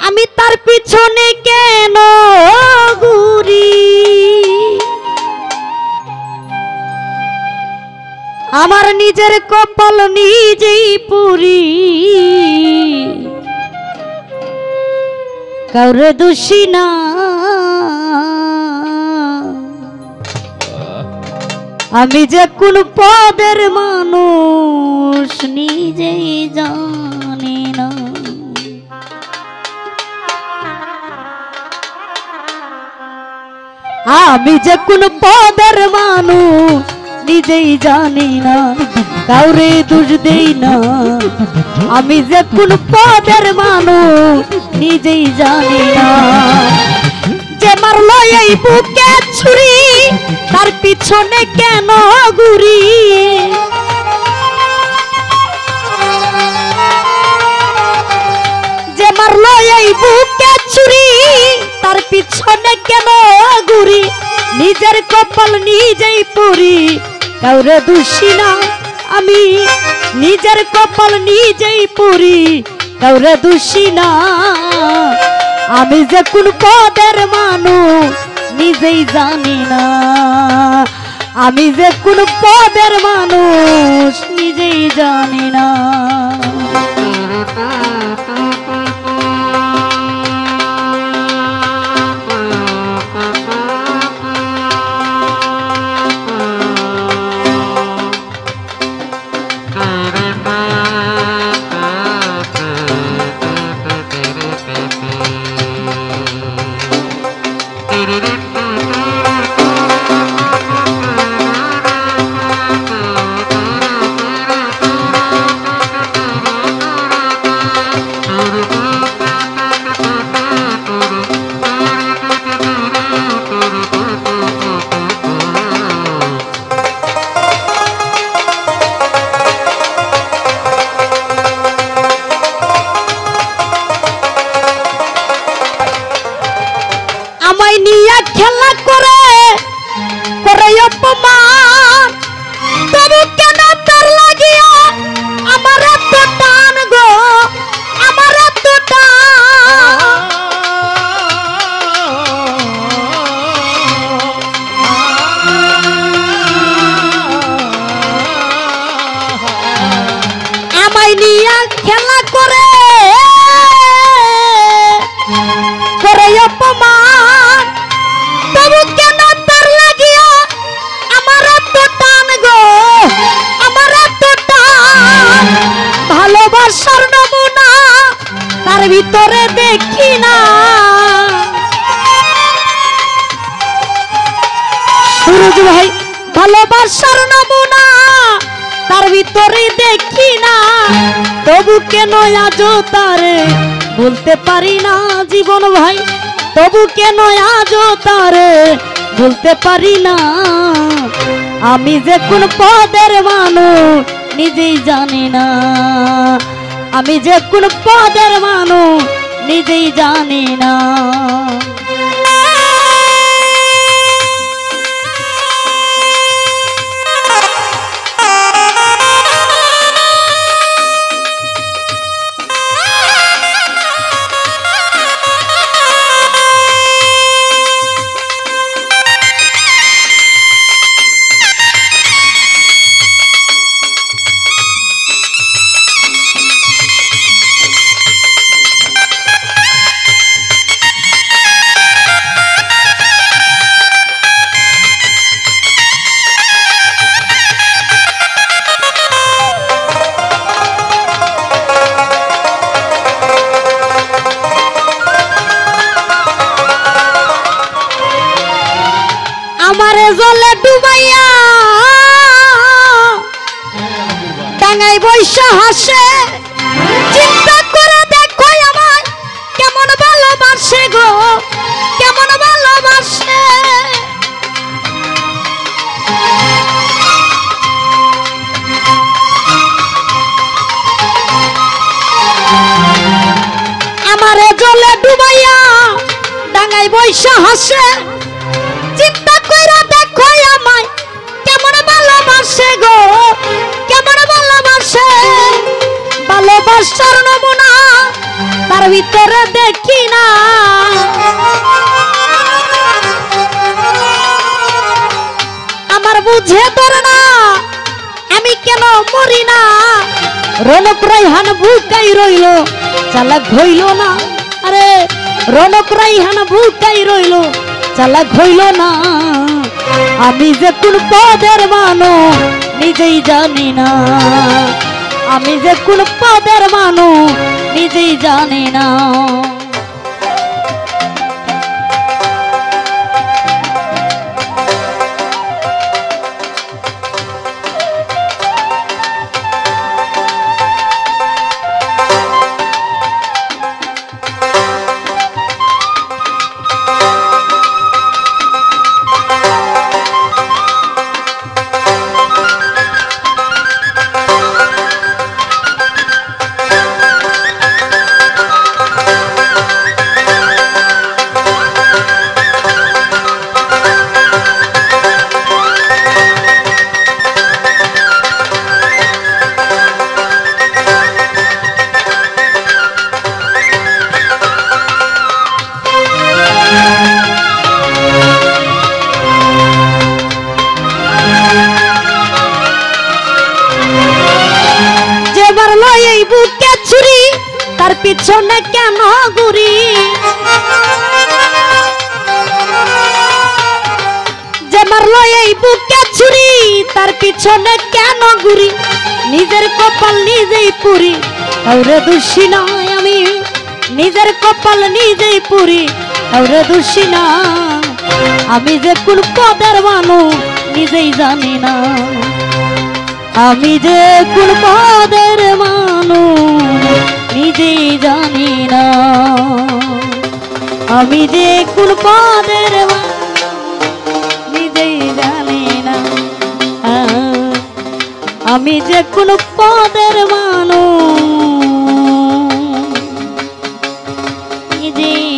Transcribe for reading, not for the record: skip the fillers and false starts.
আমি তার পিছনে কেন ঘুরি আমার নিজের কপাল নিজেই পুরি কাউরে দোষী না আমি যে কোন পদের মানুষ নিজেই জানি না আমি যে কোন পদের মানুষ নিজেই জানি না কাউরে দোষ দেই না আমি যে কোন পদের মানুষ নিজেই জানি না যে মারলো এই বুকে ছুরি তার পিছনে কেন ঘুরি যে মারলো এই বুকে ছুরি তার পিছনে কেন ঘুরি নিজের কপাল নিজেই পুরি কাউরে দোষী না আমি নিজের কপাল নিজেই পুরি কাউরে দোষী না আমি যে কোন পদের মানুষ নিজেই জানি না আমি যে কোন পদের মানুষ নিজেই জানি না আমায় নিয়ে খেলা করে করে অপমান তবু কেন তার লাগিয়া আমার এত টান গো আমার এত টান আমায় নিয়ে খেলা করে করে অপমান তবু কেন তার লাগিয়া আমার এত টান গো আমার এত টান ভালোবাসার নমুনা তার ভিতরে দেখি না সুরজ ভাই ভালোবাসার নমুনা তার ভিতরে দেখি না তবু কেন আজও তারে বলতে পারি না জীবন ভাই তবু কেন আজও তারে বলতে পারি না আমি যে কোন পদের মানুষ নিজেই জানি না আমি যে কোন পদের মানুষ নিজেই জানি না আমারে জলে ডুবাইয়া ডাঙায় বৈশা হাসে চিন্তা করে দেখো আমার কেমন ভালোবাসে গো কেমন ভালোবাসে আমারে জলে ডুবাইয়া ডাঙায় বৈশা হাসে চিন্তা কইরা দেখো আমায় কেমন ভালোবাসে গো কেমন ভালোবাসে ভালোবাসার নমুনা তার ভিতরে দেখি না, আমার বুঝে ধরে না আমি কেন মরি না। রনক রাইহান বুকাই রইল চালাক হইল না, আরে রনক রাইহান বুকাই রইল চালাক হইল না। আমি যে কোন পদের মানুষ নিজেই জানি না, আমি যে কোন পদের মানুষ নিজেই জানি না। বুকে ছুরি তার পিছনে কেন ঘুরি, যে মারলো এই বুকে ছুরি তার পিছনে কেন ঘুরি। নিজের কপাল নিজেই পুরি কাউরে দোষী নয় আমি, নিজের কপাল নিজেই পুরি কাউরে দোষী না। আমি যে কোন পদের মানুষ নিজেই জানি না, আমি যে কোন পদের মানুষ নিজেই জানি না, আমি যে কোন পদের নিজেই জানি না, আমি যে কোন পদের মানুষ নিজেই